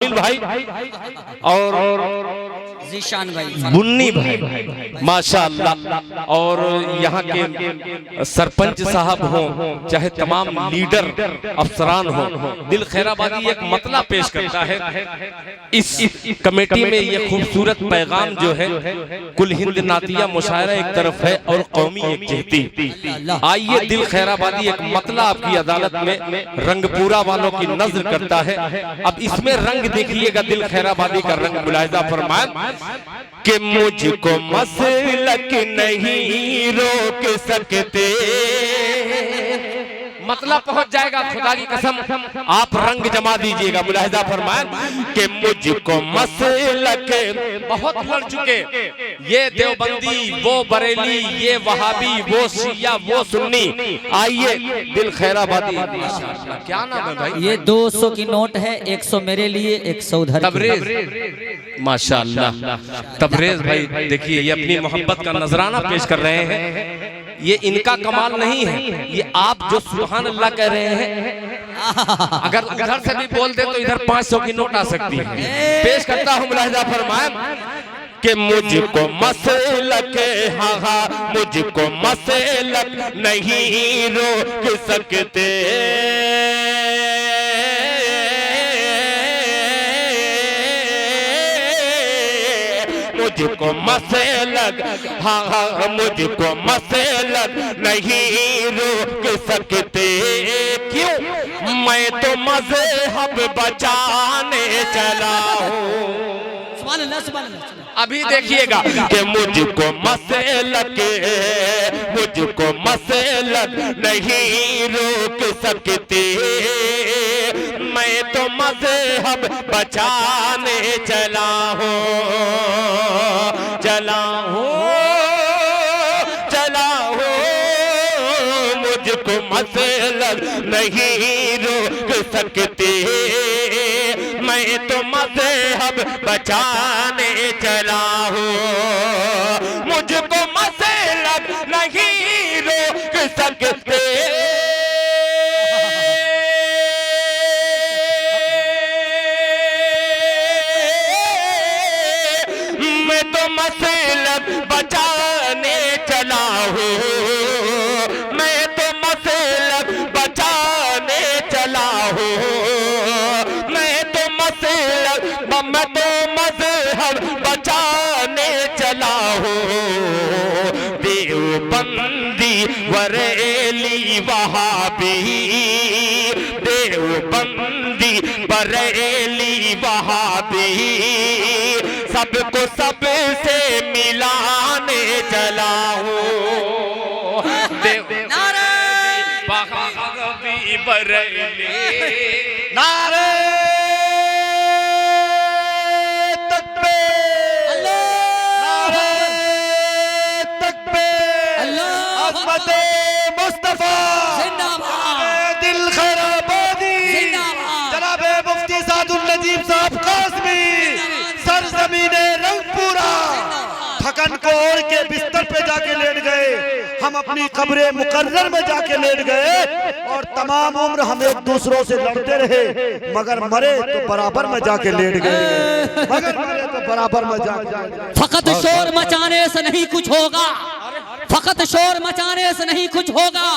भाई और जीशान भाई, बुन्नी भाई माशाअल्लाह। और यहाँ के सरपंच साहब हो चाहे तमाम लीडर अफसरान हो, दिल खैराबादी एक मतला पेश करता है इस कमेटी में। ये खूबसूरत पैगाम जो है, कुल हिंद नातिया मुशायरा एक तरफ है और कौमी एक जहती। आइए दिल खैराबादी एक मतला आपकी अदालत में रंगपुरा वालों की नजर करता है। अब इसमें रंग देखिएगा, दिल खैराबादी का रंग मुलाहिजा फरमाए कि मुझको मसलक नहीं रोक सकते। मतलब पहुंच जाएगा, खुदा की कसम आप रंग जमा दीजिएगा। मुलाहिजा फरमाए कि मुझको मसलक, बहुत लड़ चुके ये देवबंदी, वो बरेली, ये वहाबी, वो शिया, वो सुन्नी। आइए दिल खैराबादी, क्या नाम है भाई? ये 200 की नोट है, 100 मेरे लिए, 100 उधर। तबरेज माशाअल्लाह। तबरेज भाई देखिए, ये अपनी मोहब्बत का नजराना पेश कर रहे हैं। ये इनका कमाल नहीं है, ये आप जो सुभान अल्लाह कह रहे हैं, अगर उधर से भी बोल दे तो इधर 500 की नोट आ सकती है। पेश करता हूँ मुलाहिजा फरमाए कि मुझको मसलक, हाँ मुझको मसलक नहीं रोक सकते। मुझको मसलक, हाँ मुझको मसलक नहीं रोक सकते। क्यों? मैं तो मज़हब बचाने चला हूँ। अभी देखिएगा कि मुझको मसलक, मुझको मसलक नहीं रोक सकते। मैं तो मज़हब बचाने चला हूँ, चला हूँ, चला हूँ। मुझको मसलक नहीं रोक सकते। मैं तो मज़हब बचाने चला हूँ। मुझको मसलक नहीं रोक सकते। मैं तो मसलक बचाने चला हूँ। मैं तो मसलक बचाने चला हूँ। मैं तो मज़हब बचाने चला हूँ। देवबंदी बरेली वहाबी, देवबंदी बरेली वहाबी, सबको सबसे मिलाने चला हूँ। वहाबी बरेली, नारे मुस्तफा दिल खैराबादी, जनाबे मुफ्ती सादुल नजीब साहब कासमी, सरजमीने रंगपुरा। थकन को ओढ़ के बिस्तर पे जाके लेट गए, हम अपनी कब्रे मुकर्रर में जाके लेट गए और तमाम उम्र हम एक दूसरों से लड़ते रहे, मगर मरे तो बराबर में जाके लेट गए, मगर मरे तो बराबर में जाके। फकत शोर मचाने से नहीं कुछ होगा, फकत शोर मचाने से नहीं कुछ होगा,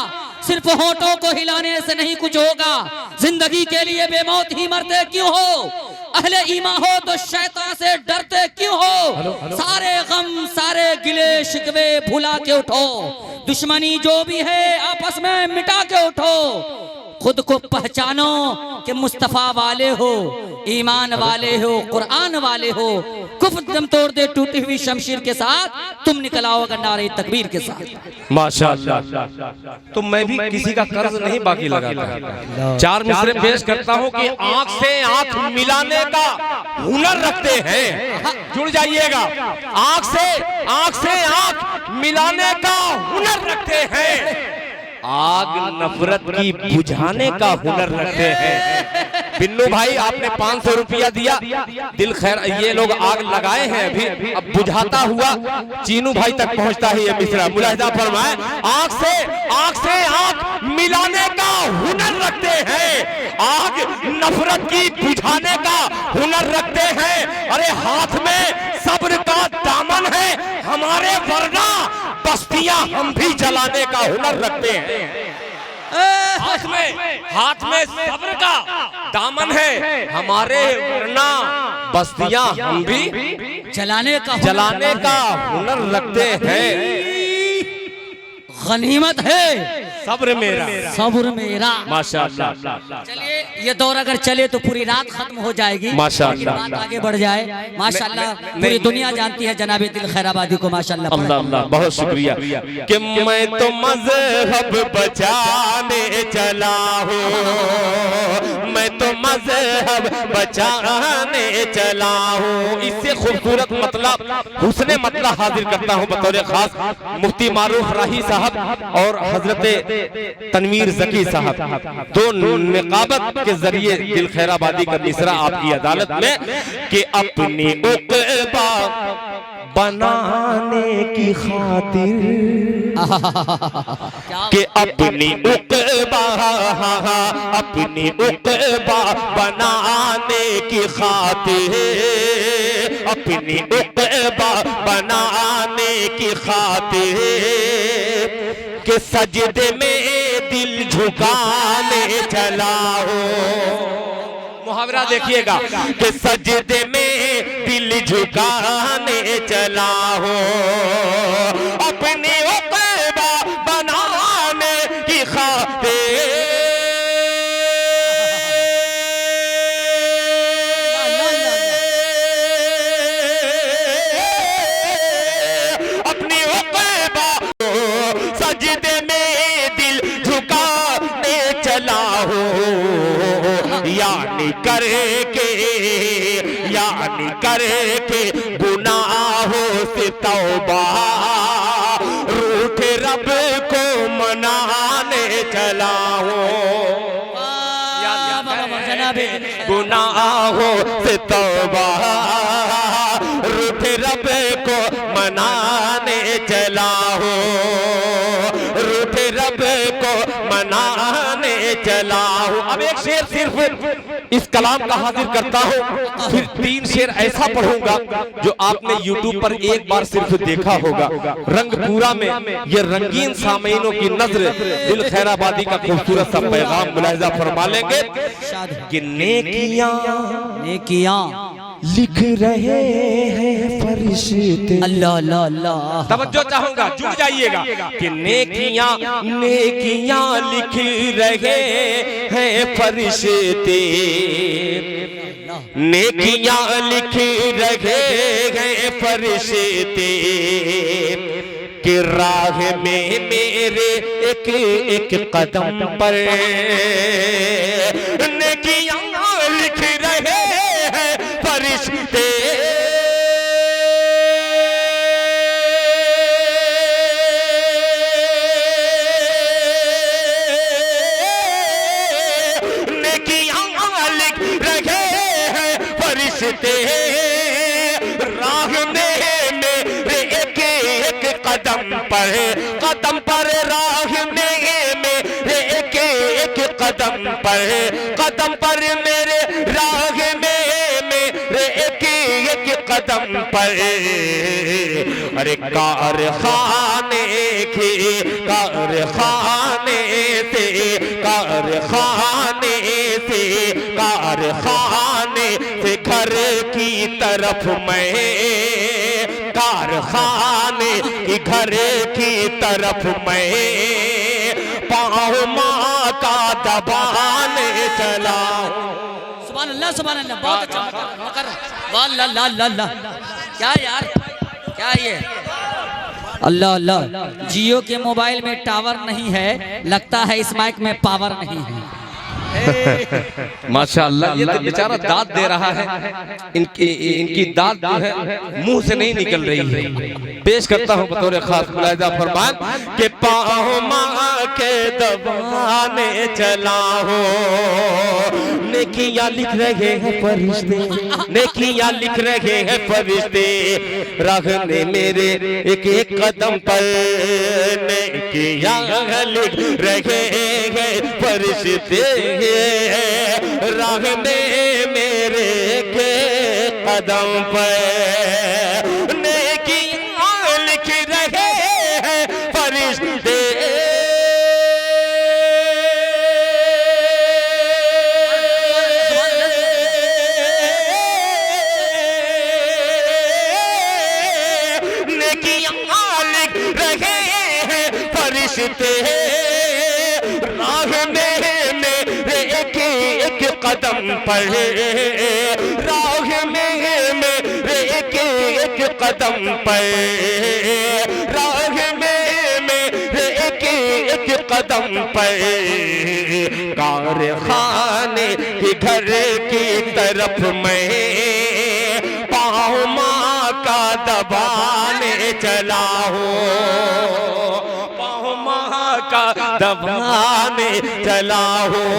सिर्फ होठों को हिलाने से नहीं कुछ होगा। जिंदगी के लिए बेमौत ही मरते क्यों हो? अहले ईमान हो तो शैतान से डरते क्यों हो? सारे गम सारे गिले शिकवे भुला के उठो, दुश्मनी जो भी है आपस में मिटा के उठो। खुद को पहचानो कि मुस्तफा वाले हो, ईमान वाले हो, कुरान वाले हो। कुफ्र दम तोड़ दे टूटी हुई शमशीर के साथ, तुम निकल आओगे नारे तकबीर के साथ। माशाअल्लाह। तो मैं भी किसी का कर्ज नहीं बाकी लगाता। 4 मिसरे पेश करता हूँ कि आंख से आंख मिलाने का हुनर रखते हैं। जुड़ जाइएगा, आंख से आंख मिलाने का हुनर रखते हैं। आग नफरत की बुझाने का हुनर रखते हैं। बिन्नू भाई आपने 500 रुपया दिया, दिल खैर ये लोग आग लगाए हैं अभी, अब बुझाता हुआ चीनू भाई तक पहुंचता है ये मिसरा। मुलाहिजा फरमाए, आग से आग मिलाने का हुनर रखते हैं, आग नफरत की बुझाने का हुनर रखते हैं। अरे हाथ में सब्र का दामन है हमारे, वरना बस्तियां हम भी जलाने का हुनर रखते हैं। हाथ में सब्र का दामन है हमारे, वरना बस्तियां हम भी जलाने का हुनर रखते हैं। गनीमत है सब्र मेरा, सब्र मेरा। माशाअल्लाह। चलिए ये दौर अगर चले तो पूरी रात खत्म हो जाएगी, माशाअल्लाह। बात आगे बढ़ जाए। माशाअल्लाह पूरी दुनिया जानती है जनाबे दिल खैराबादी को, माशाअल्लाह। अल्लाह अल्लाह, बहुत शुक्रिया कि मैं तो मजहब बचाने चला हूँ, मैं तो मजहब बचाने चला हूँ। इससे खूबसूरत मतलब हुस्ने मतलब हाजिर करता हूँ बतौर खास मुफ्ती मारूफ राही साहब और हजरत तनवीर जकी साहब, दो निकाबत के जरिए दिल खैराबादी का मिसरा आपकी अदालत में कि अपनी उक़बा बनाने की खातिर, कि अपनी उक़बा बनाने की खातिर, अपनी उक़बा बनाने की खातिर, के सजदे में दिल झुकाने चला हो। मुहावरा देखिएगा कि सजदे में दिल झुकाने चला हो, अपनी उक़बा बनाने की खातिर, अपनी उक़बा सजदे में दिल झुकाने चला हो, यानी करके गुनाहों से तौबा, रूठे रब को मनाने चला हो, गुनाहों से तौबा, रूठे रब को मनाने चला हो, रूठे रब को मनाने चला हो। अब एक शेर सिर्फ इस कलाम का हाजिर करता हूँ, फिर 3 शेर ऐसा पढ़ूंगा जो आपने YouTube पर एक बार सिर्फ देखा होगा। रंगपुरा में ये रंगीन सामीनों की नजर दिल खैराबादी का खूबसूरत सा पैगाम मुलाहिजा फरमा लेंगे कि नेकियां लिख रहे हैं फरिश्ते। अल्लाह अल्लाह अल्लाह, तवज्जो चाहूंगा, जुड़ जाइएगा कि नेकियां लिख रहे हैं फरिश्ते, नेकियां लिख रहे हैं फरिश्ते, कि राह में मेरे एक कदम पर नेकियां लिख रहे हैं फरिश्ते, राह में मेरे एक कदम पर राह में मेरे एक कदम पर मेरे राह में मेरे एक कदम पर, अरे कारखाने से घर की तरफ मैं, कारखाने की घर की तरफ मैं पाँव माँ का दबाने चला। सुभान अल्लाह सुभान अल्लाह, बहुत अच्छा। क्या यार, क्या ये अल्लाह अल्लाह। जियो के मोबाइल में टावर नहीं है, लगता है इस माइक में पावर नहीं है। माशाअल्लाह, ये तो बेचारा दाद दे रहा है, इनकी दाद जो है मुंह से नहीं निकल रही है। पेश करता हूँ बतौर खास मुलाहिजा फरमान के पाँव माँ के दबाने चला हो, नेकियां लिख रहे हैं फरिश्ते, नेकियां लिख रहे हैं फरिश्ते, राह में मेरे एक कदम पर नेकियां लिख रहे हैं फरिश्ते, राह में मेरे के कदम पर नेकियां लिख रहे हैं फरिश्ते। राह में मेरे एक कदम पर, राह में मेरे एक कदम पर, राह में मेरे एक कदम पर, कारखाने के घर की तरफ मैं पाँव माँ का दबाने चला हूँ, का दबाने चला हूँ,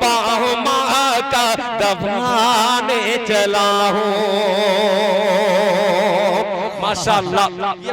पाँव माँ का दबाने चला हूँ। माशाअल्लाह।